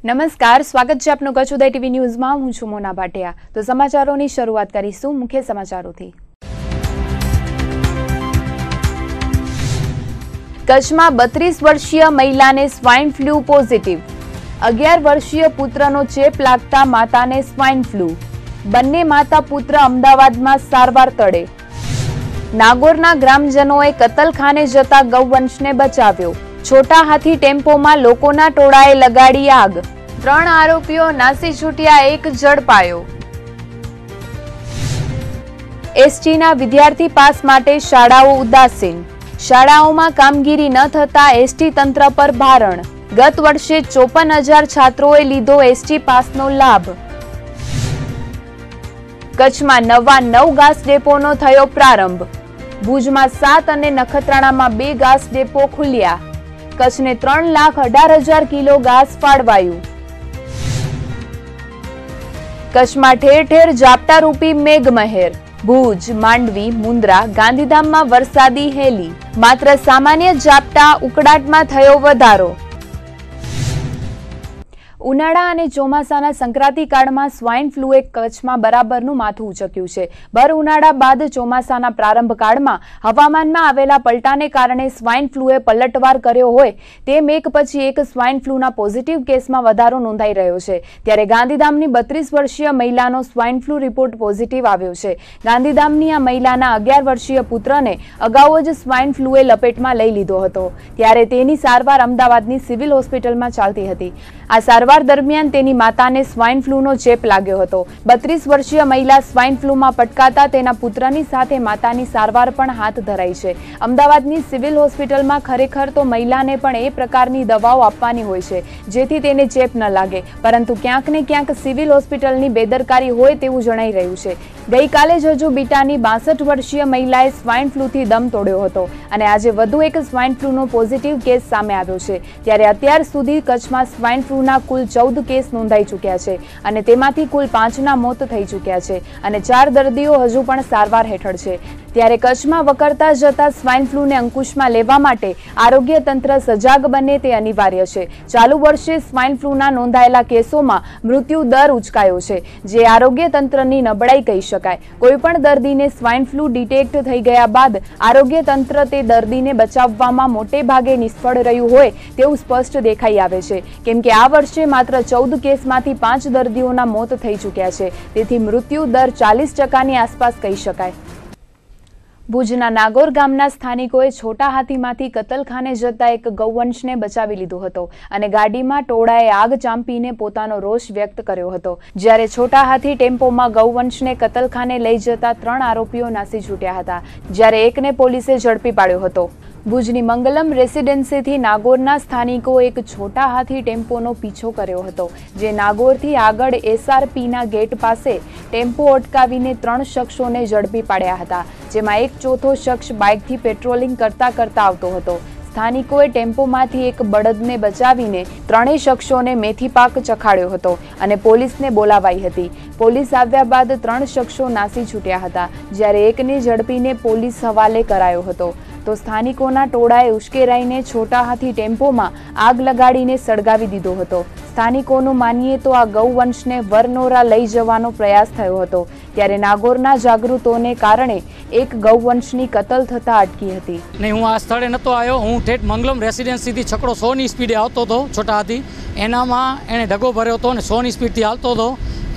નમસ્કાર, સ્વાગત છે આપનું કચ્છ ઉદય ટીવી ન્યૂઝમાં। હું છું મોના ભાટિયા। તો સમાચારોની શરૂઆત કરીશું મુખ્ય સમાચારોથી। કચ્છમાં 32 વર્ષીય મહિલાને સ્વાઇન ફ્લૂ પોઝિટિવ। 11 વર્ષીય પુત્રનો ચેપ લાગતા માતાને સ્વાઇન ફ્લૂ। બંને માતા પુત્ર અમદાવાદમાં સારવાર તળે। નાગોરના ગ્રામજનોએ કતલખાને જતા ગૌવંશને બચાવ્યો। छोटा हाथी टेम्पो में लोकोना टोळाए लगाड़ी आग। 3 आरोपीओ नासी छूट्या, 1 झड़पायो। एसटी ना विद्यार्थी पास माटे शाळाओ उदासीन। शाळाओमां कामगीरी न थता एसटी तंत्र पर भारण। गत वर्षे 54,000 छात्रोए लीधो एसटी पासनो लाभ। कच्छमां नवा 9 घास डेपोनो थयो प्रारंभ। भुजमां 7 अने नखत्राणामां 2 घास डेपो खुल्या। कच्छ ने 3,18,000 किलो घास फाड़वायु। कच्छ में ठेर ठेर झापटा रूपी मेघमहेर। भूज, मांडवी, मुंद्रा, गांधीधाम में वरसादी हेली। मात्र सामान्य झापटा, उकड़ाट में थयो वधारो। उनाळा અને ચોમાસાના સંક્રાંતિ કાળમાં સ્વાઇન ફ્લૂએ કચ્છમાં બરાબરનું માથું ઉચક્યું છે। ભર ઉનાળા બાદ ચોમાસાના પ્રારંભ કાળમાં હવામાનમાં આવેલા પલટાને કારણે સ્વાઇન ફ્લૂએ પલટવાર કર્યો હોય તેમ એક પછી એક સ્વાઇન ફ્લૂના પોઝિટિવ કેસમાં વધારો નોંધાઈ રહ્યો છે। ત્યારે ગાંધીધામની 32 વર્ષીય મહિલાનો સ્વાઇન ફ્લૂ રિપોર્ટ પોઝિટિવ આવ્યો છે। ગાંધીધામની આ મહિલાના 11 વર્ષીય પુત્રને અગાઉ જ સ્વાઇન ફ્લૂએ લપેટમાં લઈ લીધો હતો, ત્યારે તેની સારવાર અમદાવાદની સિવિલ હોસ્પિટલમાં ચાલતી હતી। આ સારવાર दरमियान तेनी माताने स्वाइन फ्लूनो चेप लाग्यो हतो। 32 वर्षीय महिला स्वाइन फ्लूमां पटकाता तेना पुत्रनी साथे मातानी सारवार पण हाथ धराई छे। अमदावादनी सिविल होस्पिટલમાં खरेखर तो महिलाने पण ए प्रकारनी दवाओ आपवानी होय छे जेथी तेने चेप न लागे, परंतु क्यांक ने क्यांक सिविल होस्पिટલની बेदरकारी होय तेवुं जणाई रह्युं छे। गईकाले ज हजू बीटानी 62 वर्षीय महिलाए स्वाइन फ्लूथी दम तोड्यो હતો અને આજે વધુ એક સ્વાઇન ફ્લૂનો પોઝિટિવ કેસ સામે આવ્યો છે। ત્યારે અત્યાર સુધી કચ્છમાં સ્વાઇન ફ્લૂના કુલ 14 કેસ નોંધાઈ ચૂક્યા છે અને તેમાંથી કુલ 5ના મોત થઈ ચૂક્યા છે અને 4 દર્દીઓ હજુ પણ સારવાર હેઠળ છે। ત્યારે કચ્છમાં વકરતા જતા સ્વાઇન ફ્લૂને અંકુશમાં લેવા માટે આરોગ્ય તંત્ર સજાગ બને તે અનિવાર્ય છે। ચાલુ વર્ષે સ્વાઇન ફ્લૂના નોંધાયેલા કેસોમાં મૃત્યુ દર ઉચકાયો છે, જે આરોગ્ય તંત્રની નબળાઈ કહી શકાય। કોઈપણ દર્દીને સ્વાઇન ફ્લૂ ડિટેક્ટ થઈ ગયા બાદ આરોગ્ય તંત્ર તે દર્દીને બચાવવામાં મોટે ભાગે નિષ્ફળ રહ્યું હોય તેવું સ્પષ્ટ દેખાઈ આવે છે, કેમ કે આ વર્ષે માત્ર 14 કેસમાંથી 5 દર્દીઓના મોત થઈ ચૂક્યા છે। તેથી મૃત્યુ દર 40% આસપાસ કહી શકાય। ભુજના નાગોર ગામના સ્થાનિકોએ છોટા હાથીમાંથી કતલખાને જતા એક ગૌવંશને બચાવી લીધો હતો અને ગાડીમાં ટોળાએ આગ ચાંપીને પોતાનો રોષ વ્યક્ત કર્યો હતો। જ્યારે છોટા હાથી ટેમ્પોમાં ગૌવંશને કતલખાને લઈ જતા 3 આરોપીઓ નાસી છૂટ્યા હતા, જ્યારે એકને પોલીસે ઝડપી પાડ્યો હતો। ભુજની મંગલમ રેસિડેન્સીથી નાગોરના સ્થાનિકો એક છોટા હાથી ટેમ્પોનો પીછો કર્યો હતો, જે નાગોરથી આગળ એસઆરપીના ગેટ પાસે ટેમ્પો અટકાવીને 3 શખ્સોને ઝડપી પાડ્યા હતા, જેમાં એક ચોથો શખ્સ બાઇકથી પેટ્રોલિંગ કરતા આવતો હતો। સ્થાનિકોએ ટેમ્પોમાંથી એક બળદને બચાવીને 3 શખ્સોને મેથી પાક ચખાડ્યો હતો અને પોલીસને બોલાવાઈ હતી। પોલીસ આવ્યા બાદ 3 શખ્સો નાસી છૂટ્યા હતા, જ્યારે એકને ઝડપીને પોલીસ હવાલે કરાયો હતો। તો સ્થાનિકોના ટોળાએ ઉશ્કેરાઈને છોટા હાથી ટેમ્પોમાં આગ લગાડીને સળગાવી દીધો હતો। સ્થાનિકોનું માનીએ તો આ ગૌવંશને વરનોરા લઈ જવાનો પ્રયાસ થયો હતો, ત્યારે નાગોરના જાગૃતોને કારણે એક ગૌવંશની કતલ થતા અટકી હતી। નહીં, હું આ સ્થળે નહોતો આવ્યો। હું ઠેઠ મંગલમ રેસિડેન્સીથી છકડો 100ની સ્પીડે આવતો હતો છોટા હાથી। એનામાં એણે ઢગો ભર્યો હતો અને 100ની સ્પીડથી હાલતો હતો।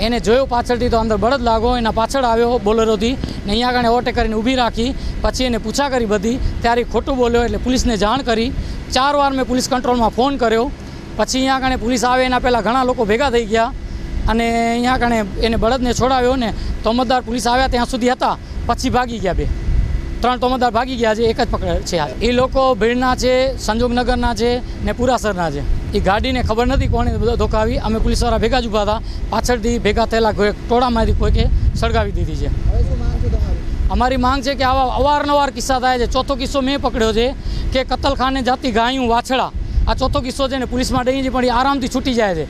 એને જોયો પાછળથી તો અંદર બળદ લાગો, એના પાછળ આવ્યો બોલેરોથી ને અહીંયા આગળ ઓવરટેક કરીને ઊભી રાખી। પછી એને પૂછા કરી બધી, ત્યારે ખોટું બોલ્યો એટલે પોલીસને જાણ કરી। 4 વાર મેં પોલીસ કંટ્રોલમાં ફોન કર્યો। પછી અહીંયા આગળ પોલીસ આવે એના પહેલાં ઘણા લોકો ભેગા થઈ ગયા અને અહીંયા આગળ એને બળદને છોડાવ્યો ને તોમતદાર પોલીસ આવ્યા ત્યાં સુધી હતા, પછી ભાગી ગયા 2 3 તોમતદાર ભાગી ગયા છે, એક જ પકડે છે। એ લોકો ભીડના છે, સંજોગનગરના છે ને પુરાસરના છે। એ ગાડીને ખબર નથી કોણે ધોકાવી। અમે પોલીસવાળા ભેગા જ ઊભા હતા, પાછળથી ભેગા થયેલા ટોળામાંથી કોઈકે સળગાવી દીધી છે। અમારી માંગ છે કે આવા અવારનવાર કિસ્સા થાય છે। ચોથો કિસ્સો મેં પકડ્યો છે કે કતલખાને જાતી ગાયું વાછડા, આ ચોથો કિસ્સો છે ને પોલીસમાં ડઈ છે પણ એ આરામથી છૂટી જાય છે।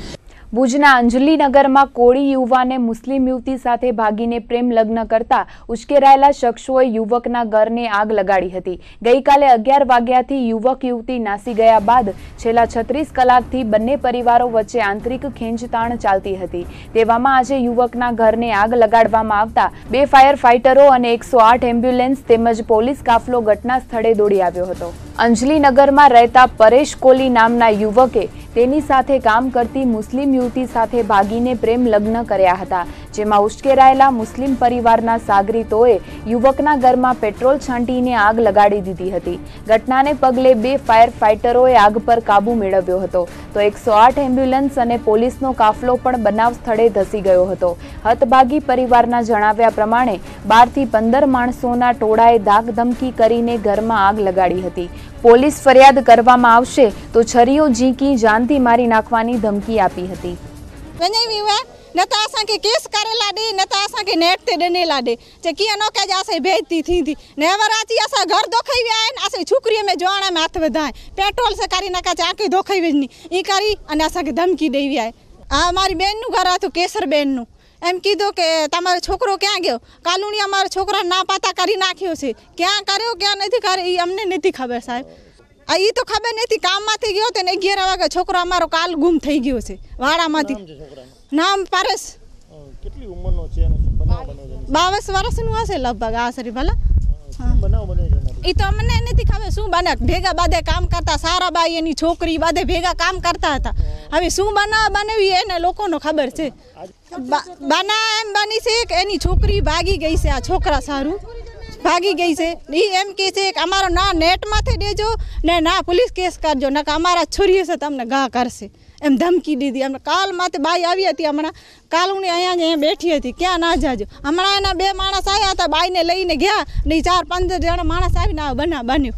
ભુજના અંજલીનગરમાં કોળી યુવાને મુસ્લિમ યુવતી સાથે ભાગીને પ્રેમ લગ્ન કરતા ઉશ્કેરાયેલા શખ્સોએ યુવકના ઘરને આગ લગાડી હતી. ગઈકાલે 11 વાગ્યાથી યુવક યુવતી નાસી ગયા બાદ છેલ્લા 36 કલાકથી બંને પરિવારો વચ્ચે આંતરિક ખેંચતાણ ચાલતી હતી. તેવામાં આજે યુવકના ઘરને આગ લગાડવામાં આવતા 2 ફાયર ફાઇટરો અને 108 એમ્બ્યુલન્સ તેમજ પોલીસ કાફલો ઘટના સ્થળે દોડી આવ્યો હતો. અંજલીનગરમાં રહેતા પરેશ કોલી નામના યુવકે તેની સાથે કામ કરતી મુસ્લિમ યુવતી સાથે ભાગીને પ્રેમ લગ્ન કર્યા હતા, જેમાં ઉશ્કેરાયેલા મુસ્લિમ પરિવારના સાગરીતોએ યુવકના ઘરમાં પેટ્રોલ છાંટીને આગ લગાડી દીધી હતી. ઘટનાને પગલે 2 ફાયર ફાઇટરોએ આગ પર કાબુ મેળવ્યો હતો, તો 108 એમ્બ્યુલન્સ અને પોલીસનો કાફલો પણ બનાવ સ્થળે ધસી ગયો હતો. હતભાગી પરિવારના જણાવ્યા પ્રમાણે 12 થી 15 માણસોના ટોળાએ ધાકધમકી કરીને ઘરમાં આગ લગાડી હતી. પોલીસ ફરિયાદ કરવામાં આવશે તો છરીઓ ઝીંકી जानती मारी नाखवानी धमकी आपी हती. नता असा के केस करेला दे नता असा के नेट ते देनेला दे जे किया नो के जासे भेजती थी नेवराती असा घर दोखई आए असे छुकरी में जोणा में हाथ वधाए पेट्रोल से करी नका चाकी दोखई वेजनी ई करी अने असा के धमकी देवी आए. आ मारी बेन नु घर आतो केसर बेन नु एम कीधो के तमारो छोकरो क्या गयो कालूनी अमारा छोकरा ना पाता करी नाख्यो छे क्या कर्यो क्या नहीं करे ई अमने नहीं खबर साहेब. ई तो खबर नहीं काम माथी गयो तो 11 वागे छोकरो अमारो काल गुम થઈ ગયો છે વાડામાંથી. નામ પારસ. કેટલી ઉંમરનો છે એનો બનાવ બન્યો છે? 22 વર્ષનું હશે લગભગ આસરી ભલા. બનાવ બન્યો છે ઈ તો અમને નથી ખબર શું બને ભેગા બાદે કામ કરતા સારા બાઈ એની છોકરી બાદે ભેગા કામ કરતા હતા. હવે શું બનાવ બનેવી એને લોકોનો ખબર છે. બના એમ બની છે કે એની છોકરી ભાગી ગઈ છે, આ છોકરા સારું भागी गई से एम कहे अमारो ना नेट माथे देजो ने ना पुलिस केस करजो ना अमारा छोरी से तमने घा करशे एम धमकी दीधी. अमने काल माथे बाई आवी हती हमणा काल हूँ अहीं बैठी थी क्या ना जाजो हमणा एना 2 माणस आया था बाई ने लईने गया नहीं 4-15 जण माणस आवीने आ बना बन्यो.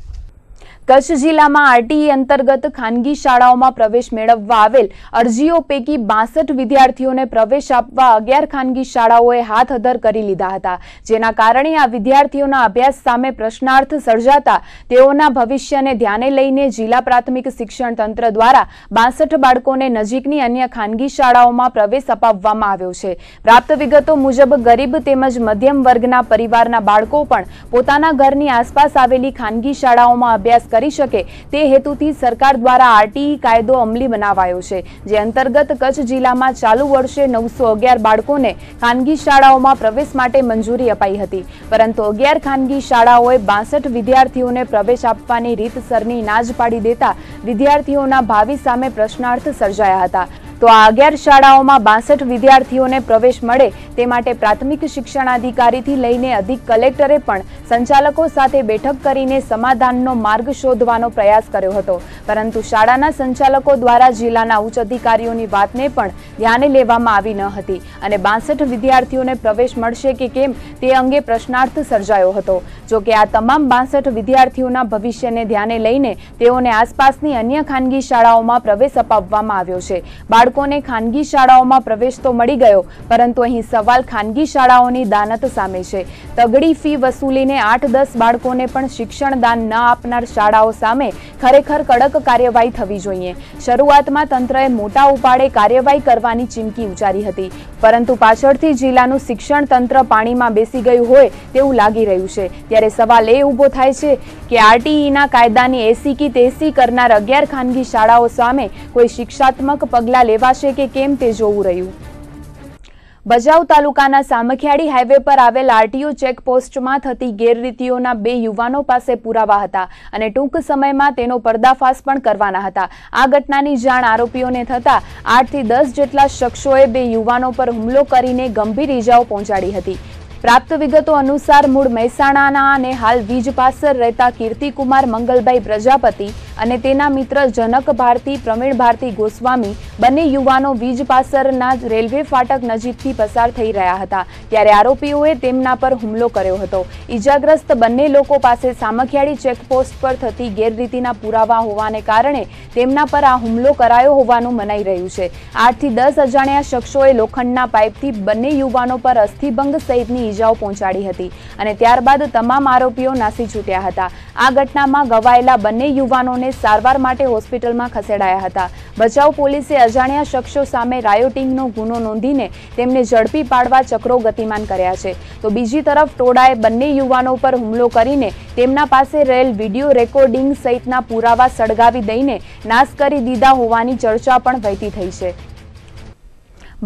કચ્છ જિલ્લામાં આરટીઈ અંતર્ગત ખાનગી શાળાઓમાં પ્રવેશ મેળવવા આવેલ અરજીઓ પૈકી 62 વિદ્યાર્થીઓને પ્રવેશ આપવા 11 ખાનગી શાળાઓએ હાથ અધર કરી લીધા હતા, જેના કારણે આ વિદ્યાર્થીઓના અભ્યાસ સામે પ્રશ્નાર્થ સર્જાતા તેઓના ભવિષ્યને ધ્યાને લઈને જિલ્લા પ્રાથમિક શિક્ષણ તંત્ર દ્વારા 62 બાળકોને નજીકની અન્ય ખાનગી શાળાઓમાં પ્રવેશ અપાવવામાં આવ્યો છે. પ્રાપ્ત વિગતો મુજબ ગરીબ તેમજ મધ્યમ વર્ગના પરિવારના બાળકો પણ પોતાના ઘરની આસપાસ આવેલી ખાનગી શાળાઓમાં અભ્યાસ કરી શકે તે હેતુથી સરકાર દ્વારા આરટીઈ કાયદો અમલી બનાવાયો છે, જે અંતર્ગત કચ્છ જિલ્લામાં ચાલુ વર્ષે 911 બાળકોને ખાનગી શાળાઓમાં પ્રવેશ માટે મંજૂરી અપાઈ હતી, પરંતુ 11 ખાનગી શાળાઓએ 62 વિદ્યાર્થીઓને પ્રવેશ આપવાની રીતસરની ના જ પાડી દેતા વિદ્યાર્થીઓના ભાવિ સામે પ્રશ્નાર્થ સર્જાયા હતા. તો આ 11 શાળાઓમાં 62 વિદ્યાર્થીઓને પ્રવેશ મળે તે માટે પ્રાથમિક શિક્ષણાધિકારીથી લઈને અધિક કલેક્ટરે પણ સંચાલકો સાથે બેઠક કરીને સમાધાનનો માર્ગ શોધવાનો પ્રયાસ કર્યો હતો, પરંતુ શાળાના સંચાલકો દ્વારા જિલ્લાના ઉચ્ચ અધિકારીઓની વાતને પણ ધ્યાને લેવામાં આવી ન હતી અને 62 વિદ્યાર્થીઓને પ્રવેશ મળશે કે કેમ તે અંગે પ્રશ્નાર્થ સર્જાયો હતો. જો કે આ તમામ 62 વિદ્યાર્થીઓના ભવિષ્યને ધ્યાને લઈને તેઓને આસપાસની અન્ય ખાનગી શાળાઓમાં પ્રવેશ અપાવવામાં આવ્યો છે. બાળકોને ખાનગી શાળાઓમાં પ્રવેશ તો મળી ગયો, પરંતુ અહીં સવાલ ખાનગી શાળાઓની દાનત સામે છે. તગડી ફી વસૂલીને 8-10 બાળકોને પણ શિક્ષણ દાન ન આપનાર શાળાઓ સામે ખરેખર કડક કાર્યવાહી થવી જોઈએ. શરૂઆતમાં તંત્રએ મોટા ઉપાડે કાર્યવાહી કરવાની ચીમકી ઉચ્ચારી હતી, પરંતુ પાછળથી જિલ્લાનું શિક્ષણ તંત્ર પાણીમાં બેસી ગયું હોય તેવું લાગી રહ્યું છે. ત્યારે સવાલ એ ઊભો થાય છે કે આરટીઈના કાયદાની એસી કી તેસી કરનાર 11 ખાનગી શાળાઓ સામે કોઈ શિક્ષાત્મક પગલાં લેવાશે કે કેમ તે જોવું રહ્યું. ભચાઉ તાલુકાના સામખિયાળી હાઈવે પર આવેલ આરટીઓ ચેકપોસ્ટમાં થતી ગેરરીતિઓના 2 યુવાનો પાસે પુરાવા હતા અને ટૂંક સમયમાં તેનો પર્દાફાશ પણ કરવાના હતા. આ ઘટનાની જાણ આરોપીઓને થતા 8 થી 10 જેટલા શખ્સોએ 2 યુવાનો પર હુમલો કરીને ગંભીર ઈજાઓ પહોંચાડી હતી. પ્રાપ્ત વિગતો અનુસાર મૂળ મહેસાણાના અને હાલ વીજ પાસર રહેતા કીર્તિકુમાર મંગલભાઈ પ્રજાપતિ અને તેના મિત્ર જનક ભારતી પ્રવીણ ભારતી ગોસ્વામી બંને યુવાનો વીજ પાસરના રેલવે ફાટક નજીકથી પસાર થઈ રહ્યા હતા, ત્યારે આરોપીઓએ તેમના પર હુમલો કર્યો હતો. ઈજાગ્રસ્ત બંને લોકો પાસે સામખિયાળી ચેકપોસ્ટ પર થતી ગેરરીતિના પુરાવા હોવાને કારણે તેમના પર આ હુમલો કરાયો હોવાનું મનાઈ રહ્યું છે. 8 થી 10 અજાણ્યા શખ્સોએ લોખંડના પાઇપથી બંને યુવાનો પર અસ્થિભંગ સહિતની ઈજાઓ પહોંચાડી હતી અને ત્યારબાદ તમામ આરોપીઓ નાસી છૂટ્યા હતા. આ ઘટનામાં ઘવાયેલા બંને યુવાનોને ખેડૂતોને સારવાર માટે હોસ્પિટલમાં ખસેડાયા હતા. ભચાઉ પોલીસે અજાણ્યા શખ્સો સામે રાયોટિંગનો ગુનો નોંધીને તેમને ઝડપી પાડવા ચક્રો ગતિમાન કર્યા છે. તો બીજી તરફ ટોળાએ બંને યુવાનો પર હુમલો કરીને તેમના પાસે રહેલ વિડીયો રેકોર્ડિંગ સહિતના પુરાવા સળગાવી દઈને નાશ કરી દીધા હોવાની ચર્ચા પણ વહેતી થઈ છે.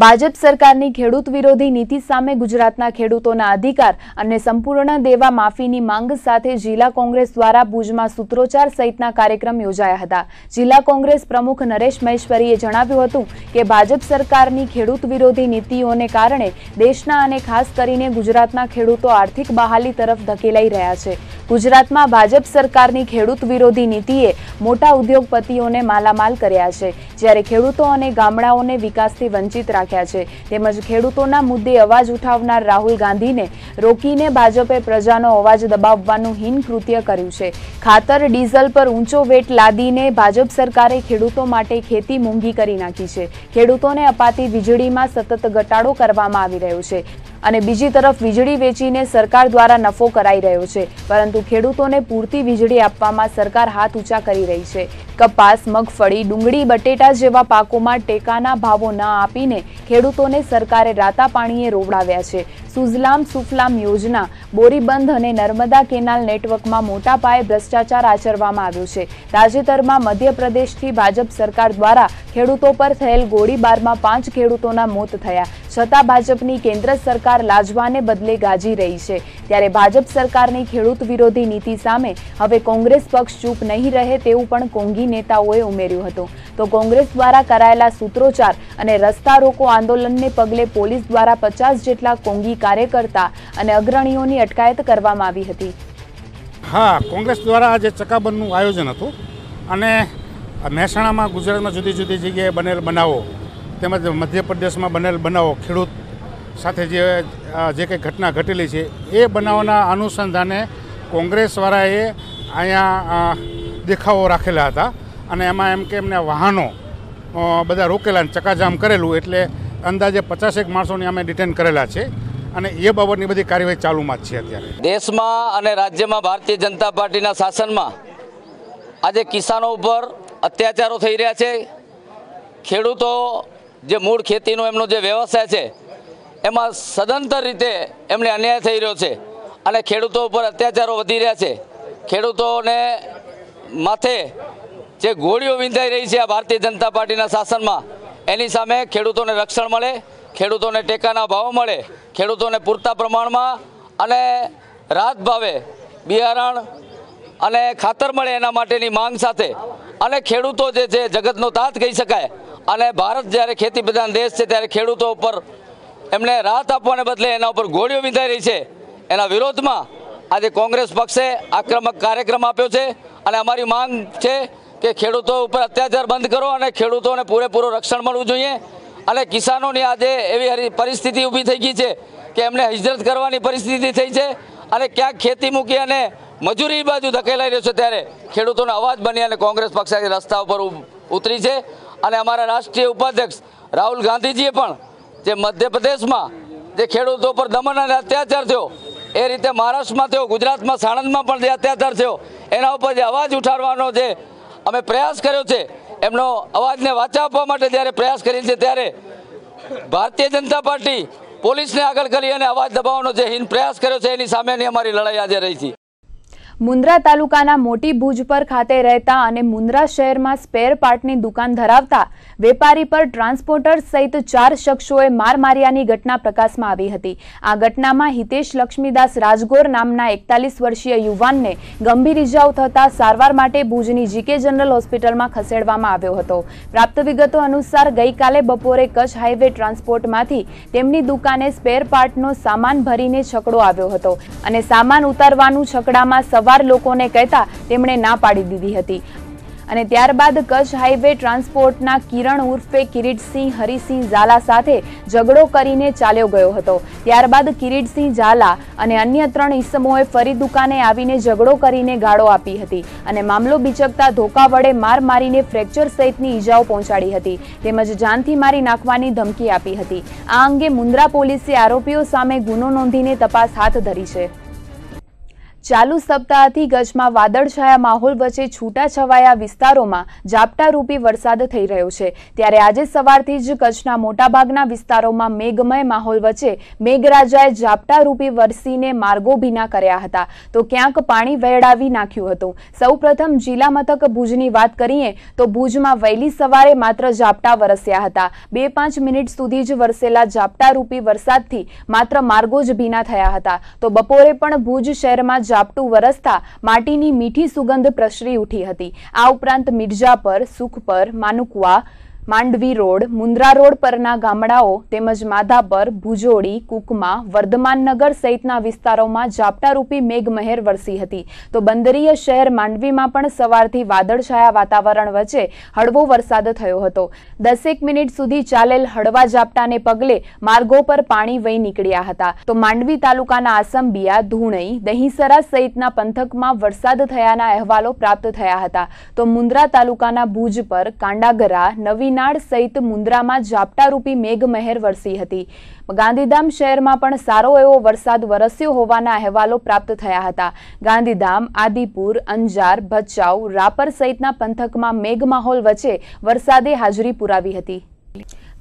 ભાજપ સરકારની ખેડૂત વિરોધી નીતિ સામે ગુજરાતના ખેડૂતોના અધિકાર અને સંપૂર્ણ દેવા માફીની માંગ સાથે જિલ્લા કોંગ્રેસ દ્વારા ભુજમાં સૂત્રોચ્ચાર સહિતના કાર્યક્રમ યોજાયા હતા. જિલ્લા કોંગ્રેસ પ્રમુખ નરેશ મહેશ્વરીએ જણાવ્યું હતું કે ભાજપ સરકારની ખેડૂત વિરોધી નીતિઓને કારણે દેશના અને ખાસ કરીને ગુજરાતના ખેડૂતો આર્થિક બહાલી તરફ ધકેલાઈ રહ્યા છે. ગુજરાતમાં ભાજપ સરકારની ખેડૂત વિરોધી નીતિએ મોટા ઉદ્યોગપતિઓને માલામાલ કર્યા છે, જ્યારે ખેડૂતો અને ગામડાઓને વિકાસથી વંચિત રાખ્યા છે. તેમજ ખેડૂતોના મુદ્દે અવાજ ઉઠાવનાર રાહુલ ગાંધીને રોકીને ભાજપે પ્રજાનો અવાજ દબાવવાનું હીન કૃત્ય કર્યું છે. ખાતર ડીઝલ પર ઊંચો વેટ લાદીને ભાજપ સરકારે ખેડૂતો માટે ખેતી મોંઘી કરી નાખી છે. ખેડૂતોને અપાતી વીજળીમાં સતત ઘટાડો કરવામાં આવી રહ્યો છે અને બીજી તરફ વીજળી વેચીને સરકાર દ્વારા નફો કરાઈ રહ્યો છે, પરંતુ ખેડૂતોને પૂરતી વીજળી આપવામાં સરકાર હાથ ઊંચા કરી રહી છે. કપાસ, મગફળી, ડુંગળી, બટેટા જેવા પાકોમાં ટેકાના ભાવો ન આપીને ખેડૂતોને સરકારે રાતા પાણીએ રોવડાવ્યા છે. સુજલામ સુફલામ યોજના, બોરીબંધ અને નર્મદા કેનાલ નેટવર્કમાં મોટા પાયે ભ્રષ્ટાચાર આચરવામાં આવ્યો છે. તાજેતરમાં મધ્યપ્રદેશથી ભાજપ સરકાર દ્વારા ખેડૂતો પર થયેલ ગોળીબારમાં 5 ખેડૂતોના મોત થયા છતાં ભાજપની કેન્દ્ર સરકાર લાજવાને બદલે ગાજી રહી છે. ત્યારે ભાજપ સરકારની ખેડૂત વિરોધી નીતિ સામે હવે કોંગ્રેસ પક્ષ ચૂપ નહીં રહે તેવું પણ કોંગી નેતાઓએ ઉમેર્યું હતું. તો કોંગ્રેસ દ્વારા કરાયેલા સૂત્રોચ્ચાર અને રસ્તા રોકો આંદોલનને પગલે પોલીસ દ્વારા 50 જેટલા કોંગી કાર્યકર્તા અને અગ્રણીઓની અટકાયત કરવામાં આવી હતી. હા, કોંગ્રેસ દ્વારા આજે ચકાબંધનું આયોજન હતું અને મહેસાણામાં ગુજરાતમાં જુદી જુદી જગ્યાએ બનેલ બનાવો તેમજ મધ્યપ્રદેશમાં બનેલ બનાવો ખેડૂત સાથે જે કંઈ ઘટના ઘટેલી છે એ બનાવના અનુસંધાને કોંગ્રેસવાળાએ અહીંયા દેખાવો રાખેલા હતા અને એમાં એમ કે એમને વાહનો બધા રોકેલા અને ચકાજામ કરેલું, એટલે અંદાજે 50 માણસોને અમે ડિટેન કરેલા છે અને એ બાબતની બધી કાર્યવાહી ચાલુમાં જ છે. અત્યારે દેશમાં અને રાજ્યમાં ભારતીય જનતા પાર્ટીના શાસનમાં આજે કિસાનો ઉપર અત્યાચારો થઈ રહ્યા છે. ખેડૂતો જે મૂળ ખેતીનો એમનો જે વ્યવસાય છે એમાં સદંતર રીતે એમને અન્યાય થઈ રહ્યો છે અને ખેડૂતો ઉપર અત્યાચારો વધી રહ્યા છે. ખેડૂતોને માથે જે ગોળીઓ વિંધાઈ રહી છે આ ભારતીય જનતા પાર્ટીના શાસનમાં, એની સામે ખેડૂતોને રક્ષણ મળે, ખેડૂતોને ટેકાના ભાવ મળે, ખેડૂતોને પૂરતા પ્રમાણમાં અને રાહત ભાવે બિયારણ અને ખાતર મળે એના માટેની માંગ સાથે અને ખેડૂતો જે છે જગતનો તાત કહી શકાય અને ભારત જ્યારે ખેતી પ્રધાન દેશ છે ત્યારે ખેડૂતો ઉપર એમને રાહત આપવાને બદલે એના ઉપર ગોળીઓ વિંધાઈ રહી છે. એના વિરોધમાં આજે કોંગ્રેસ પક્ષે આક્રમક કાર્યક્રમ આપ્યો છે અને અમારી માંગ છે કે ખેડૂતો ઉપર અત્યાચાર બંધ કરો અને ખેડૂતોને પૂરેપૂરું રક્ષણ મળવું જોઈએ. અને કિસાનોની આજે એવી પરિસ્થિતિ ઊભી થઈ ગઈ છે કે એમને હિજરત કરવાની પરિસ્થિતિ થઈ છે અને ક્યાંક ખેતી મૂકી અને મજૂરી બાજુ ધકેલાઈ રહ્યો છે, ત્યારે ખેડૂતોનો અવાજ બની અને કોંગ્રેસ પક્ષ રસ્તા ઉપર ઉતરી છે. અને અમારા રાષ્ટ્રીય ઉપાધ્યક્ષ રાહુલ ગાંધીજીએ પણ જે મધ્યપ્રદેશમાં જે ખેડૂતો પર દમન અને અત્યાચાર થયો એ રીતે મહારાષ્ટ્રમાં થયો, ગુજરાતમાં સાણંદમાં પણ જે અત્યાચાર થયો એના ઉપર જે અવાજ ઉઠાડવાનો જે અમે પ્રયાસ કર્યો છે, એમનો અવાજને વાચા આપવા માટે જ્યારે પ્રયાસ કરી છે ત્યારે ભારતીય જનતા પાર્ટી પોલીસને આગળ કરી અને અવાજ દબાવવાનો જે હીન પ્રયાસ કર્યો છે એની સામેની અમારી લડાઈ આજે રહી છે. મુન્દ્રા તાલુકાના મોટી ભુજપર ખાતે રહેતા અને મુન્દ્રા શહેરમાં સ્પેર પાર્ટની દુકાન ધરાવતા વેપારી પર ટ્રાન્સપોર્ટર સહિત 4 શખ્સોએ માર માર્યાની ઘટના પ્રકાશમાં આવી હતી. આ ઘટનામાં હિતેશ લક્ષ્મીદાસ રાજગોર નામના 41 વર્ષીય યુવાનને ગંભીર ઇજાઓ થતા સારવાર માટે ભુજની જીકે જનરલ હોસ્પિટલમાં ખસેડવામાં આવ્યો હતો. પ્રાપ્ત વિગતો અનુસાર ગઈકાલે બપોરે કચ્છ હાઈવે ટ્રાન્સપોર્ટમાંથી તેમની દુકાને સ્પેર પાર્ટનો સામાન ભરીને છકડો આવ્યો હતો અને સામાન ઉતારવાનું છકડામાં સવાર લોકોને કહેતા તેમણે ના પાડી દીધી હતી અને ત્યારબાદ કચ્છ હાઈવે ટ્રાન્સપોર્ટના કિરણ ઉર્ફે કિરીટસિંહ હરિસિંહ ઝાલા સાથે ઝઘડો કરીને ચાલ્યો ગયો હતો. ત્યારબાદ કિરીટસિંહ ઝાલા અને અન્ય 3 ઈસમોએ ફરી દુકાને આવીને ઝઘડો કરીને ગાળો આપી હતી અને મામલો બીચકતા ધોકા વડે માર મારીને ફ્રેક્ચર સહિતની ઈજાઓ પહોંચાડી હતી તેમજ જાનથી મારી નાખવાની ધમકી આપી હતી. આ અંગે મુન્દ્રા પોલીસે આરોપીઓ સામે ગુનો નોંધીને તપાસ હાથ ધરી છે. ચાલુ સપ્તાહથી કચ્છમાં વાદળછાયા માહોલ વચ્ચે છૂટાછવાયા વિસ્તારોમાં ઝાપટારૂપી વરસાદ થઈ રહ્યો છે ત્યારે આજે સવારથી જ કચ્છના મોટાભાગના વિસ્તારોમાં મેઘમય માહોલ વચ્ચે મેઘરાજાએ ઝાપટારૂપી વરસીને માર્ગો ભીના કર્યા હતા તો ક્યાંક પાણી વહેડાવી નાખ્યું હતું। સૌપ્રથમ જિલ્લા મથક ભુજની વાત કરીએ તો ભુજમાં વહેલી સવારે માત્ર ઝાપટા વરસ્યા હતા। 2-5 મિનિટ સુધી જ વરસેલા ઝાપટારૂપી વરસાદથી માત્ર માર્ગો જ ભીના થયા હતા તો બપોરે પણ ભુજ શહેરમાં ઝાપટું વરસતા માટીની મીઠી સુગંધ પ્રસરી ઉઠી હતી। આ ઉપરાંત મિર્જાપર, સુખપર, માનુકવા, માંડવી રોડ, મુન્દ્રા રોડ પરના ગામડાઓ તેમજ માધાપર, ભુજોડી, કુકમા, વર્ધમાનનગર સહિતના વિસ્તારોમાં ઝાપટારૂપી મેઘમહેર વરસી હતી તો બંદરીય શહેર માંડવીમાં પણ સવારથી વાદળછાયા વાતાવરણ વચ્ચે હળવો વરસાદ થયો હતો। 10 મિનિટ સુધી ચાલેલ હળવા ઝાપટાને પગલે માર્ગો પર પાણી વહી નીકળ્યા હતા તો માંડવી તાલુકાના આસંબિયા, ધુણઈ, દહીસરા સહિતના પંથકમાં વરસાદ થયાના અહેવાલો પ્રાપ્ત થયા હતા તો મુન્દ્રા તાલુકાના ભુજ પર, કાંડાગરા, નવી સહિત મુન્દ્રામાં ઝાપટારૂપી મેઘમહેર વરસી હતી। ગાંધીધામ શહેરમાં પણ સારો એવો વરસાદ વરસ્યો હોવાના અહેવાલો પ્રાપ્ત થયા હતા। ગાંધીધામ, આદિપુર, અંજાર, ભચાઉ, રાપર સહિતના પંથકમાં મેઘમાહોલ વચ્ચે વરસાદે હાજરી પુરાવી હતી।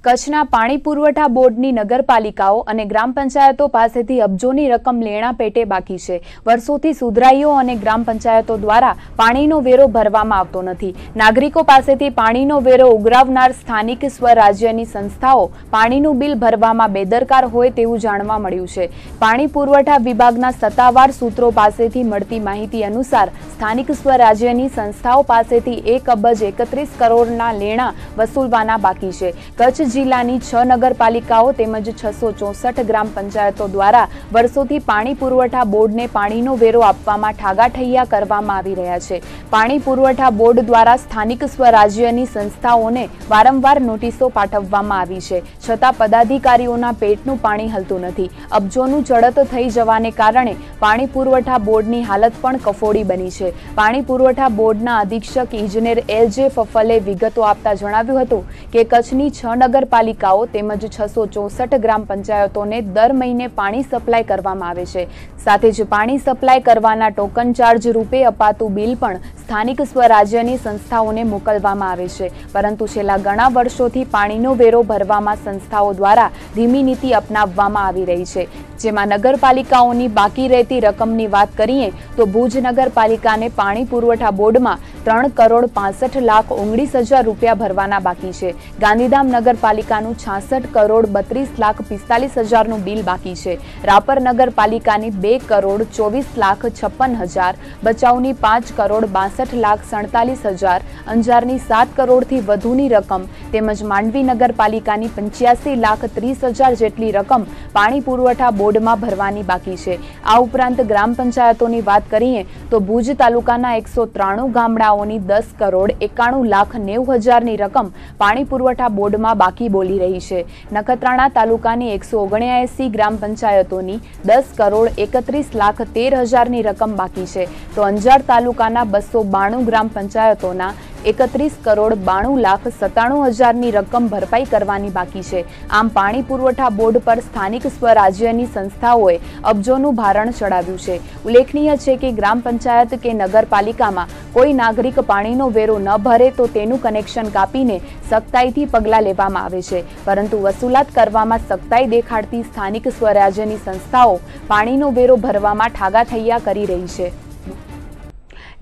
કચ્છના પાણી પુરવઠા બોર્ડની નગરપાલિકાઓ અને ગ્રામ પંચાયતો પાસેથી અબજોની રકમ લેણા પેટે બાકી છે। વર્ષોથી સુધરાઈઓ અને ગ્રામ પંચાયતો દ્વારા પાણીનો વેરો ભરવામાં આવતો નથી। નાગરિકો પાસેથી પાણીનો વેરો ઉઘરાવનાર સ્થાનિક સ્વરાજ્યની સંસ્થાઓ પાણીનું બિલ ભરવામાં બેદરકાર હોય તેવું જાણવા મળ્યું છે। પાણી પુરવઠા વિભાગના સત્તાવાર સૂત્રો પાસેથી મળતી માહિતી અનુસાર સ્થાનિક સ્વરાજ્યની સંસ્થાઓ પાસેથી 1.31 અબજ કરોડના લેણા વસૂલવાના બાકી છે। કચ્છ જિલ્લાની 6 નગરપાલિકાઓ તેમજ 664 ગ્રામ પંચાયતો દ્વારા વર્ષોથી પાણી પુરવઠા બોર્ડને પાણીનો વેરો આપવામાં ઠાગાઠૈયા કરવામાં આવી રહ્યા છે। પાણી પુરવઠા બોર્ડ દ્વારા સ્થાનિક સ્વરાજ્યની સંસ્થાઓને વારંવાર નોટિસો પાઠવવામાં આવી છે છતાં પદાધિકારીઓના પેટનું પાણી હલતું નથી। અબજોનું ચડત થઈ જવાને કારણે પાણી પુરવઠા બોર્ડની હાલત પણ કફોડી બની છે। પાણી પુરવઠા બોર્ડના અધિક્ષક ઇજનેર LJ ફફલે વિગતો આપતા જણાવ્યું હતું કે કચ્છની 6 નગરપાલિકાઓ તેમજ 664 ગ્રામ પંચાયતોને દર મહિને પાણી સપ્લાય કરવામાં આવે છે। સાથે જ પાણી સપ્લાય કરવાના ટોકન ચાર્જ રૂપે અપાતું બિલ પણ સ્થાનિક સ્વરાજ્યની સંસ્થાઓને મોકલવામાં આવે છે પરંતુ છેલ્લા ઘણા વર્ષોથી પાણીનો વેરો ભરવામાં સંસ્થાઓ દ્વારા ધીમી નીતિ અપનાવવામાં આવી રહી છે। જેમાં નગરપાલિકાઓની બાકી રહેતી રકમની વાત કરીએ તો ભુજ નગરપાલિકાને પાણી પુરવઠા બોર્ડમાં 3,65,19,000 રૂપિયા ભરવાના બાકી છે। ગાંધીધામ નગરપાલિકાનું 66,32,45,000નું બિલ બાકી છે। રાપર નગરપાલિકાની 2,24,56,000, ભચાઉની 5,62,47,000, અંજારની 7 કરોડથી વધુની રકમ તેમજ માંડવી નગરપાલિકાની 85,30,000 જેટલી રકમ પાણી પુરવઠા બોર્ડમાં ભરવાની બાકી છે। આ ઉપરાંત ગ્રામ પંચાયતોની વાત કરીએ તો ભુજ તાલુકાના 193 ગામડાઓની 10,91,90,000ની રકમ પાણી પુરવઠા બોર્ડમાં બાકી બોલી રહી છે। નખત્રાણા તાલુકાની 179 ગ્રામ પંચાયતોની 10,31,13,000ની રકમ બાકી છે તો અંજાર તાલુકાના 292 ગ્રામ પંચાયતોના 31,92,97,000ની રકમ ભરપાઈ કરવાની બાકી છે। આમ પાણી પુરવઠા બોર્ડ પર સ્થાનિક સ્વરાજ્યની સંસ્થાઓએ અબજોનું ભારણ ચડાવ્યું છે। ઉલ્લેખનીય છે કે ગ્રામ પંચાયત કે નગરપાલિકામાં કોઈ નાગરિક પાણીનો વેરો ન ભરે તો તેનું કનેક્શન કાપીને સખ્તાઈથી પગલાં લેવામાં આવે છે પરંતુ વસૂલાત કરવામાં સખ્તાઈ દેખાડતી સ્થાનિક સ્વરાજ્યની સંસ્થાઓ પાણીનો વેરો ભરવામાં ઠાગાઠૈયા કરી રહી છે।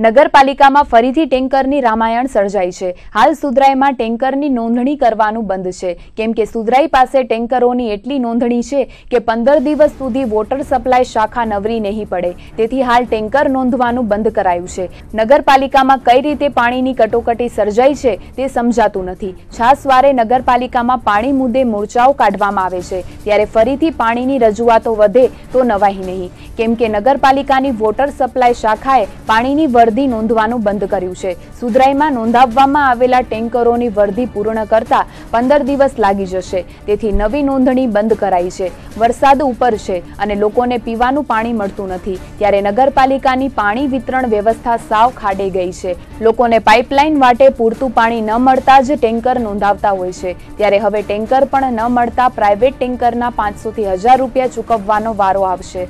નગરપાલિકામાં ફરીથી ટેન્કરની રામાયણ સર્જાઈ છે। હાલ સુધરાઈમાં ટેન્કરની નોંધણી કરવાનું બંધ છે કેમ કે સુધરાઈ પાસે ટેન્કરોની એટલી નોંધણી છે કે 15 દિવસ સુધી વોટર સપ્લાય શાખા નવરી નહીં પડે તેથી હાલ ટેન્કર નોંધવાનું બંધ કરાયું છે। નગરપાલિકામાં કઈ રીતે પાણીની કટોકટી સર્જાઈ છે તે સમજાતું નથી। છાસવારે નગરપાલિકામાં પાણી મુદ્દે મોરચાઓ કાઢવામાં આવે છે ત્યારે ફરીથી પાણીની રજૂઆતો વધે તો નવાઈ નહીં કેમ કે નગરપાલિકાની વોટર સપ્લાય શાખાએ પાણીની વર્દી નોંધવાનું બંધ કર્યું છે। સુધરાઈમાં નોંધાવવામાં આવેલા ટેન્કરોની વર્દી પૂર્ણ કરતા 15 દિવસ લાગી જશે તેથી નવી નોંધણી બંધ કરાઈ છે। વરસાદ ઉપર છે અને લોકોને પીવાનું પાણી મળતું નથી ત્યારે નગરપાલિકાની પાણી વિતરણ વ્યવસ્થા સાવ ખાડે ગઈ છે। લોકોને પાઇપલાઇન વાટે પૂરતું પાણી ન મળતા જ ટેન્કર નોંધાવતા હોય છે ત્યારે હવે ટેન્કર પણ ન મળતા પ્રાઇવેટ ટેન્કરના 500 થી 1000 રૂપિયા ચૂકવવાનો વારો આવશે।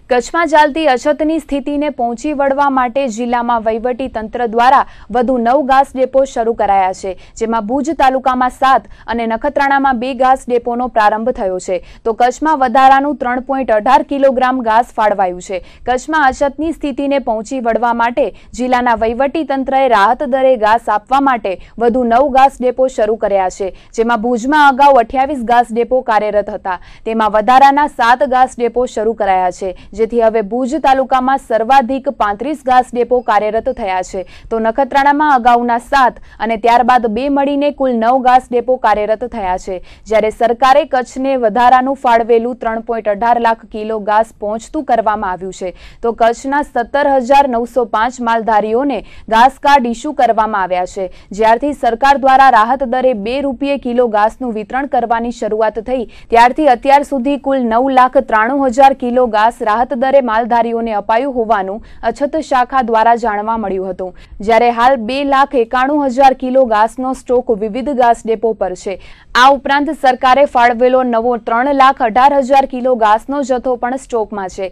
કચ્છમાં ચાલતી અછતની સ્થિતિને પહોંચી વળવા માટે જિલ્લામાં વહીવટી તંત્ર દ્વારા વધુ 9 ઘાસ ડેપો શરૂ કરાયા છે, જેમાં ભુજ તાલુકામાં 7 અને નખત્રાણામાં 2 ઘાસ ડેપોનો પ્રારંભ થયો છે, તો કચ્છમાં વધારાનું 3.18 કિલોગ્રામ ઘાસ ફાળવાયું છે। કચ્છમાં અછતની સ્થિતિને પહોંચી વળવા માટે જિલ્લાના વહીવટી તંત્રએ રાહત દરે ઘાસ આપવા માટે વધુ 9 ઘાસ ડેપો શરૂ કર્યા છે, જેમાં ભુજમાં અગાઉ 28 ઘાસ ડેપો કાર્યરત હતા, તેમાં વધારાના 7 ઘાસ ડેપો શરૂ કરાયા છે, જેથી હવે ભુજ તાલુકામાં સર્વાધિક 35 ઘાસ ડેપો કાર્યરત થયા છે, તો નખત્રાણામાં અગાઉના 7 અને ત્યારબાદ 2 મળીને કુલ 9 ઘાસ ડેપો કાર્યરત થયા છે। જ્યારે સરકારે કચ્છને વધારાનું ફાળવેલું 3.18 લાખ કિલો ઘાસ પહોંચતું કરવામાં આવ્યું છે, તો કચ્છના 17,905 માલધારીઓને ઘાસ કાર્ડ ઇસ્યુ કરવામાં આવ્યા છે। જ્યારથી સરકાર દ્વારા રાહત દરે 2 રૂપિયે કિલો ઘાસનું વિતરણ કરવાની શરૂઆત થઈ, ત્યારથી અત્યાર સુધી કુલ 9,93,000 કિલો ઘાસ રાહત દરે માલધારીઓને અપાયું હોવાનું અછત શાખા દ્વારા જાણવા મળ્યું હતું। જ્યારે હાલ 2,91,000 કિલો ઘાસનો સ્ટોક વિવિધ ઘાસ ડેપો પર છે। આ ઉપરાંત સરકારે ફાળવેલો નવો 3,18,000 કિલો ઘાસનો જથ્થો પણ સ્ટોકમાં છે।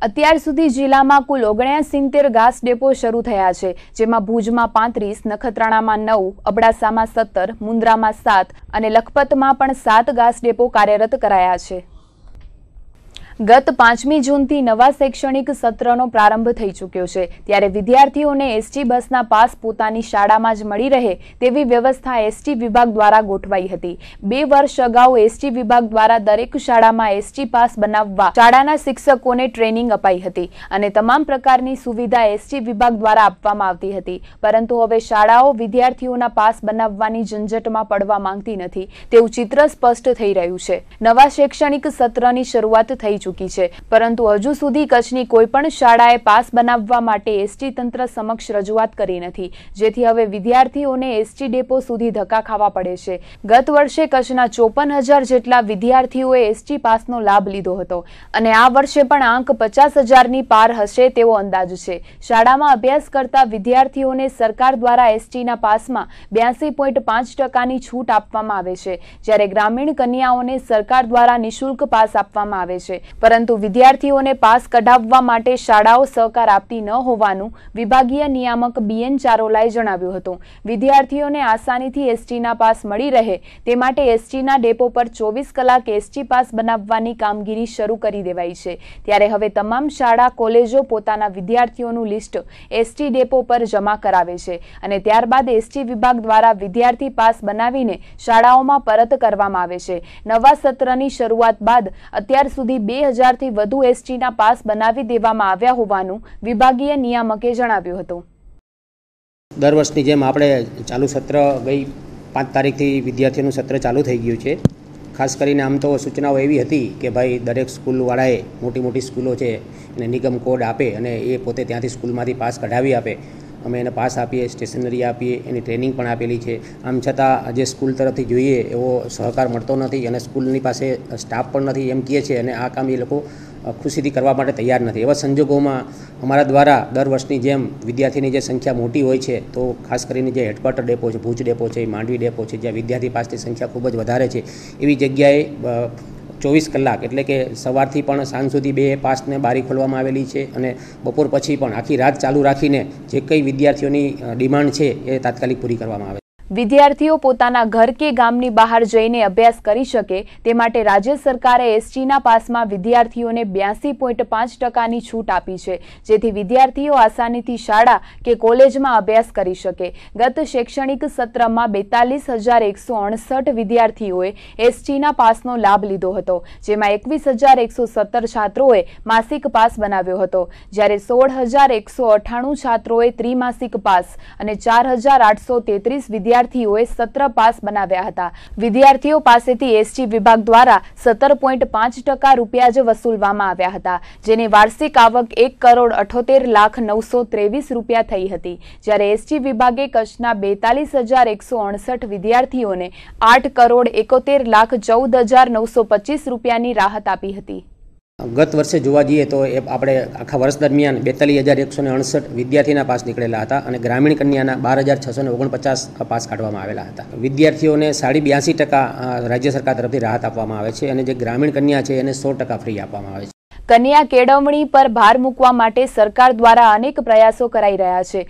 અત્યાર સુધી જિલ્લામાં કુલ 79 ઘાસ ડેપો શરૂ થયા છે, જેમાં ભુજમાં 35, નખત્રાણામાં 9, અબડાસામાં 17, મુન્દ્રામાં 7 અને લખપતમાં પણ 7 ઘાસ ડેપો કાર્યરત કરાયા છે। ગત 5મી જૂનથી નવા શૈક્ષણિક સત્રનો પ્રારંભ થઈ ચૂક્યો છે, ત્યારે વિદ્યાર્થીઓને એસટી બસના પાસ પોતાની શાળામાં જ મળી રહે તેવી વ્યવસ્થા એસટી વિભાગ દ્વારા ગોઠવાઈ હતી। 2 વર્ષ અગાઉ એસટી વિભાગ દ્વારા દરેક શાળામાં એસટી પાસ બનાવવા શાળાના શિક્ષકોને ટ્રેનિંગ અપાઈ હતી અને તમામ પ્રકારની સુવિધા એસટી વિભાગ દ્વારા આપવામાં આવતી હતી, પરંતુ હવે શાળાઓ વિદ્યાર્થીઓના પાસ બનાવવાની ઝંઝટમાં પડવા માંગતી નથી તેવું ચિત્ર સ્પષ્ટ થઈ રહ્યું છે। નવા શૈક્ષણિક સત્રની શરૂઆત થઈ ચૂકી છે, પરંતુ હજુ સુધી કચ્છની કોઈ પણ શાળાએ પાસ બનાવવા માટે એસટી તંત્ર સમક્ષ રજૂઆત કરી નથી, જેથી હવે વિદ્યાર્થીઓને એસટી ડેપો સુધી ધક્કા ખાવા પડે છે। ગત વર્ષે કચ્છના 54,000 જેટલા વિદ્યાર્થીઓએ એસટી પાસનો લાભ લીધો હતો અને આ વર્ષે પણ આંક 50,000ની પાર હશે તેવો અંદાજ છે। શાળામાં અભ્યાસ કરતા વિદ્યાર્થીઓને સરકાર દ્વારા એસટીના પાસમાં 82.5%ની છૂટ આપવામાં આવે છે, જ્યારે ગ્રામીણ કન્યાઓને સરકાર દ્વારા નિઃશુલ્ક પાસ આપવામાં આવે છે, પરંતુ વિદ્યાર્થીઓને પાસ કઢાવવા માટે શાળાઓ સહકાર આપતી ન હોવાનું વિભાગીય નિયામક BN ચારોલાએ જણાવ્યું હતું। વિદ્યાર્થીઓને આસાનીથી એસટીના પાસ મળી રહે તે માટે એસટીના ડેપો પર 24 કલાક એસટી પાસ બનાવવાની કામગીરી શરૂ કરી દેવાઈ છે। ત્યારે હવે તમામ શાળા કોલેજો પોતાના વિદ્યાર્થીઓનું લિસ્ટ એસટી ડેપો પર જમા કરાવે છે અને ત્યારબાદ એસટી વિભાગ દ્વારા વિદ્યાર્થી પાસ બનાવીને શાળાઓમાં પરત કરવામાં આવે છે। નવા સત્રની શરૂઆત બાદ અત્યાર સુધી 2,000થી વધુ એસટીના પાસ બનાવી દેવામાં આવ્યા હોવાનું વિભાગીય નિયામકે જણાવ્યું હતું। દર વર્ષની જેમ આપણે ચાલુ સત્ર ગઈ 5 તારીખથી વિદ્યાર્થીઓનું સત્ર ચાલુ થઈ ગયું છે। ખાસ કરીને આમ તો સૂચનાઓ એવી હતી કે ભાઈ દરેક સ્કૂલવાળાએ મોટી સ્કૂલો છે એને નિગમ કોડ આપે અને એ પોતે ત્યાંથી સ્કૂલમાંથી પાસ કઢાવી આપે। અમે એને પાસ આપીએ, સ્ટેશનરી આપીએ, એની ટ્રેનિંગ પણ આપેલી છે। આમ છતાં આજે સ્કૂલ તરફથી જોઈએ એવો સહકાર મળતો નથી અને સ્કૂલની પાસે સ્ટાફ પણ નથી એમ કહે છે અને આ કામ એ લોકો ખુશીથી કરવા માટે તૈયાર નથી। એવા સંજોગોમાં અમારા દ્વારા દર વર્ષની જેમ વિદ્યાર્થીની જે સંખ્યા મોટી હોય છે, તો ખાસ કરીને જે હેડક્વાર્ટર ડેપો છે, ભુજ ડેપો છે, માંડવી ડેપો છે, જ્યાં વિદ્યાર્થી પાસની સંખ્યા ખૂબ જ વધારે છે, એવી જગ્યાએ 24 કલાક એટલે કે સવારથી પણ સાંજ સુધી 2 પાસને બારી ખોલવામાં આવેલી છે અને બપોર પછી પણ આખી રાત ચાલુ રાખીને જે કંઈ વિદ્યાર્થીઓની ડિમાન્ડ છે એ તાત્કાલિક પૂરી કરવામાં આવે છે। વિદ્યાર્થીઓ પોતાના ઘર કે ગામની બહાર જઈને અભ્યાસ કરી શકે તે માટે રાજ્ય સરકારે એસટીના પાસમાં વિદ્યાર્થીઓને 82.5%ની છૂટ આપી છે, જેથી વિદ્યાર્થીઓ આસાનીથી શાળા કે કોલેજમાં અભ્યાસ કરી શકે। ગત શૈક્ષણિક સત્રમાં 42,168 વિદ્યાર્થીઓએ એસટીના પાસનો લાભ લીધો હતો, જેમાં 21,117 છાત્રોએ માસિક પાસ બનાવ્યો હતો, જ્યારે 16,198 છાત્રોએ ત્રિમાસિક પાસ અને 4,833 વિદ્યાર્થીઓએ સત્ર પાસ બનાવ્યા હતા। વિદ્યાર્થીઓ પાસેથી એસટી વિભાગ દ્વારા 17.5% રૂપિયા જ વસૂલવામાં આવ્યા હતા, જેની વાર્ષિક આવક 1,78,923 રૂપિયા થઈ હતી, જ્યારે એસટી વિભાગે કચ્છના 42,168 વિદ્યાર્થીઓને 8,71,14,925 રૂપિયાની રાહત આપી હતી। ગત વર્ષે જોવા જઈએ તો આપણે આખા વર્ષ દરમિયાન 42,168 વિદ્યાર્થીના પાસ નીકળેલા હતા અને ગ્રામીણ કન્યાના 12,649 પાસ કાઢવામાં આવેલા હતા। વિદ્યાર્થીઓને 82% રાજ્ય સરકાર તરફથી રાહત આપવામાં આવે છે અને જે ગ્રામીણ કન્યા છે એને 100% ફ્રી આપવામાં આવે છે। કન્યા કેળવણી પર ભાર મૂકવા માટે સરકાર દ્વારા અનેક પ્રયાસો કરાઈ રહ્યા છે।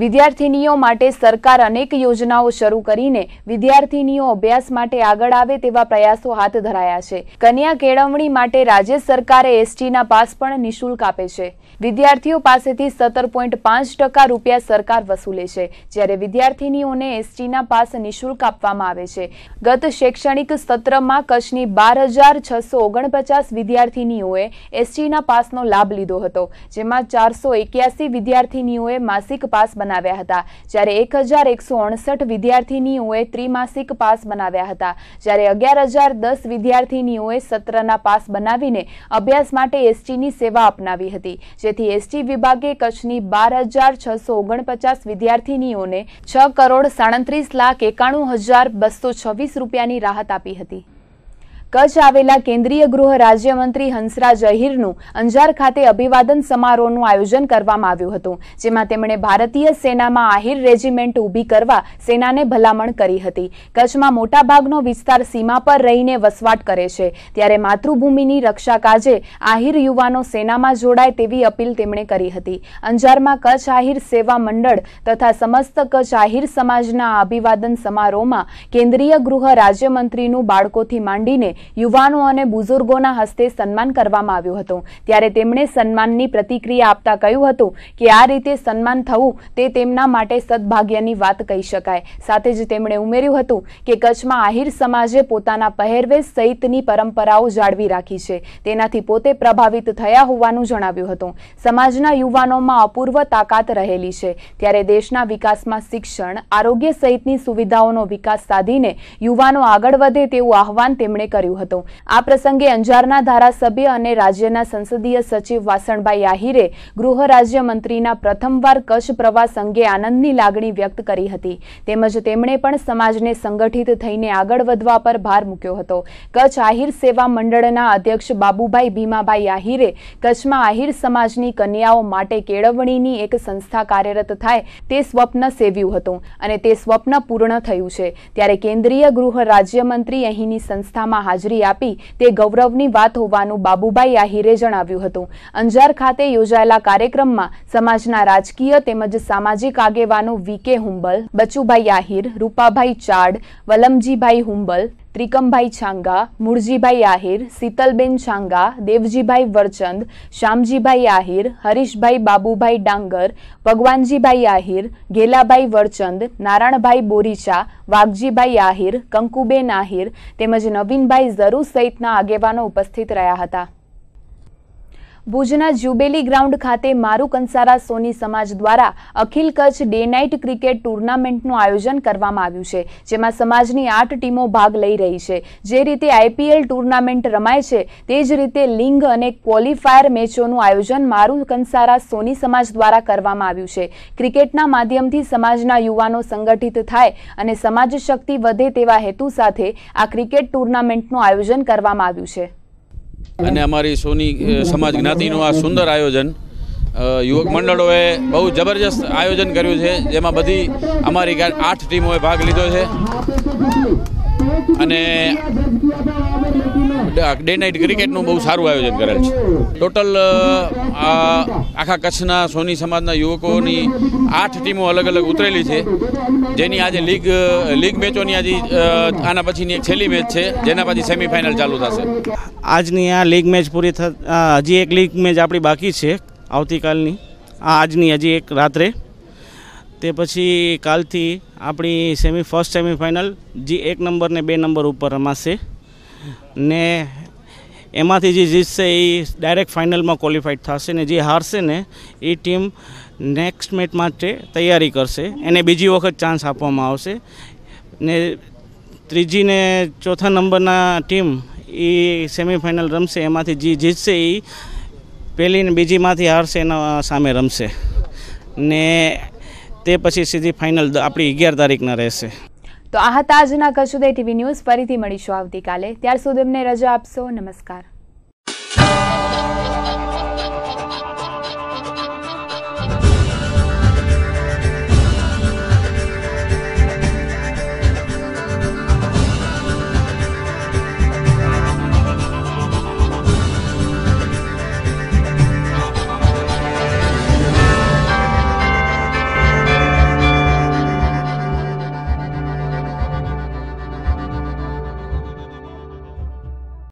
વિદ્યાર્થીનીઓ માટે સરકાર અનેક યોજનાઓ શરૂ કરીને વિદ્યાર્થીનીઓ અભ્યાસ માટે આગળ આવે તેવા પ્રયાસો હાથ ધરાયા છે। કન્યા કેળવણી માટે રાજ્ય સરકારે એસટીના પાસ પણ નિઃશુલ્ક આપે છે। વિદ્યાર્થીઓ પાસેથી 17.5% રૂપિયા સરકાર વસૂલે છે, જ્યારે વિદ્યાર્થીનીઓને એસટીના પાસ નિઃશુલ્ક આપવામાં આવે છે। ગત શૈક્ષણિક સત્રમાં કચ્છની 12,649 વિદ્યાર્થીનીઓએ એસટીના પાસનો લાભ લીધો હતો, જેમાં 481 વિદ્યાર્થીનીઓએ માસિક પાસ બનાવ્યા હતા, જ્યારે 1,159 વિદ્યાર્થીનીઓએ ત્રિમાસિક પાસ બનાવ્યા હતા, જ્યારે 11,010 વિદ્યાર્થીનીઓએ સત્રના પાસ બનાવીને અભ્યાસ માટે એસટીની સેવા અપનાવી હતી, જેથી એસટી વિભાગે કચ્છની 12,649 વિદ્યાર્થીનીઓને 6,37,91,226 રૂપિયાની રાહત આપી હતી। કચ્છ આવેલા કેન્દ્રીય ગૃહ રાજ્યમંત્રી હંસરાજ અહીરનું અંજાર ખાતે અભિવાદન સમારોહનું આયોજન કરવામાં આવ્યું હતું, જેમાં તેમણે ભારતીય સેનામાં આહિર રેજિમેન્ટ ઊભી કરવા સેનાને ભલામણ કરી હતી। કચ્છમાં મોટાભાગનો વિસ્તાર સીમા પર રહીને વસવાટ કરે છે, ત્યારે માતૃભૂમિની રક્ષા કાજે આહિર યુવાનો સેનામાં જોડાય તેવી અપીલ તેમણે કરી હતી। અંજારમાં કચ્છ આહિર સેવા મંડળ તથા સમસ્ત કચ્છ આહિર સમાજના અભિવાદન સમારોહમાં કેન્દ્રીય ગૃહ રાજ્યમંત્રીનું બાળકોથી માંડીને યુવાનો અને બુઝુર્ગોના હસ્તે સન્માન કરવામાં આવ્યું હતું, ત્યારે તેમણે સન્માનની પ્રતિક્રિયા આપતા કહ્યું હતું કે આ રીતે સન્માન થવું તે તેમના માટે સદભાગ્યની વાત કહી શકાય। સાથે જ તેમણે ઉમેર્યું હતું કે કચ્છમાં આહિર સમાજે પોતાના પહેરવેશ સહિતની પરંપરાઓ જાળવી રાખી છે, તેનાથી પોતે પ્રભાવિત થયા હોવાનું જણાવ્યું હતું। સમાજના યુવાનોમાં અપૂર્વ તાકાત રહેલી છે, ત્યારે દેશના વિકાસમાં શિક્ષણ, આરોગ્ય સહિતની સુવિધાઓનો વિકાસ સાધીને યુવાનો આગળ વધે તેવું આહવાન તેમણે કર્યું હતું। આ પ્રસંગે અંજારના ધારાસભ્ય અને રાજ્યના સંસદીય સચિવ વાસણભાઈ આહિરે ગૃહ રાજ્યમંત્રીના પ્રથમવાર કચ્છ પ્રવાસ અંગે આનંદની લાગણી વ્યક્ત કરી હતી, તેમજ તેમણે પણ સમાજને સંગઠિત થઈને આગળ વધવા પર ભાર મૂક્યો હતો। કચ્છ આહિર સેવા મંડળના અધ્યક્ષ બાબુભાઈ ભીમાભાઈ આહિરે કચ્છમાં આહિર સમાજની કન્યાઓ માટે કેળવણીની એક સંસ્થા કાર્યરત થાય તે સ્વપ્ન સેવ્યું હતું અને તે સ્વપ્ન પૂર્ણ થયું છે, ત્યારે કેન્દ્રીય ગૃહ રાજ્યમંત્રી અહીંની સંસ્થામાં હાજરી આપી તે ગૌરવની વાત હોવાનું બાબુભાઈ આહિરે જણાવ્યું હતું। અંજાર ખાતે યોજાયેલા કાર્યક્રમમાં સમાજના રાજકીય તેમજ સામાજિક આગેવાનો વીકે હુંબલ, બચુભાઈ આહિર, રૂપાભાઈ ચાડ, વલમજીભાઈ હુંબલ, ત્રિકમભાઈ છાંગા, મૂળજીભાઈ આહિર, શીતલબેન છાંગા, દેવજીભાઈ વરચંદ, શ્યામજીભાઈ આહિર, હરીશભાઈ બાબુભાઈ ડાંગર, ભગવાનજીભાઈ આહિર, ગેલાભાઈ વરચંદ, નારાયણભાઈ બોરીચા, વાઘજીભાઈ આહિર, કંકુબેન આહિર તેમજ નવીનભાઈ ઝરૂ સહિતના આગેવાનો ઉપસ્થિત રહ્યા હતા। ભુજના જ્યુબેલી ગ્રાઉન્ડ ખાતે મારું કંસારા સોની સમાજ દ્વારા અખિલ કચ્છ ડે નાઇટ ક્રિકેટ ટુર્નામેન્ટનું આયોજન કરવામાં આવ્યું છે, જેમાં સમાજની 8 ટીમો ભાગ લઈ રહી છે। જે રીતે આઈપીએલ ટુર્નામેન્ટ રમાય છે તે જ રીતે લિંગ અને ક્વોલિફાયર મેચોનું આયોજન મારું કંસારા સોની સમાજ દ્વારા કરવામાં આવ્યું છે। ક્રિકેટના માધ્યમથી સમાજના યુવાનો સંગઠિત થાય અને સમાજ શક્તિ વધે તેવા હેતુ સાથે આ ક્રિકેટ ટુર્નામેન્ટનું આયોજન કરવામાં આવ્યું છે। અને અમારી સોની સમાજ જ્ઞાતિનું આ સુંદર આયોજન યુવક મંડળોએ બહુ જબરજસ્ત આયોજન કર્યું છે, જેમાં બધી અમારી 8 ટીમોએ ભાગ લીધો છે અને ડે નાઇટ ક્રિકેટનું બહુ સારું આયોજન કરેલ છે। ટોટલ આખા કચ્છના સોની સમાજના યુવકોની 8 ટીમો અલગ અલગ ઉતરેલી છે, જેની આજે લીગ મેચોની આજે આના પછીની એક છેલ્લી મેચ છે, જેના પછી સેમીફાઇનલ ચાલુ થશે। આજની આ લીગ મેચ પૂરી હજી એક લીગ મેચ આપણી બાકી છે આવતીકાલની, આજની હજી એક રાત્રે, તે પછી કાલથી આપણી ફર્સ્ટ સેમીફાઇનલ જે 1 નંબર ને 2 નંબર ઉપર રમાશે ને એમાંથી જે જીતશે એ ડાયરેક્ટ ફાઇનલમાં ક્વોલિફાઈડ થશે ને જે હારશે ને એ ટીમ નેક્સ્ટ મેચ માટે તૈયારી કરશે, એને બીજી વખત ચાન્સ આપવામાં આવશે ને ત્રીજી ને ચોથા નંબરના ટીમ એ સેમીફાઇનલ રમશે, એમાંથી જે જીતશે એ પહેલી ને બીજીમાંથી હારશે એના સામે રમશે ને તે પછી સીધી ફાઇનલ આપણી 11 તારીખના રહેશે। તો આ હતા આજના કચ્છ ઉદય ટીવી ન્યૂઝ। ફરીથી મળીશું આવતીકાલે, ત્યાર સુધી અમને રજા આપશો। નમસ્કાર।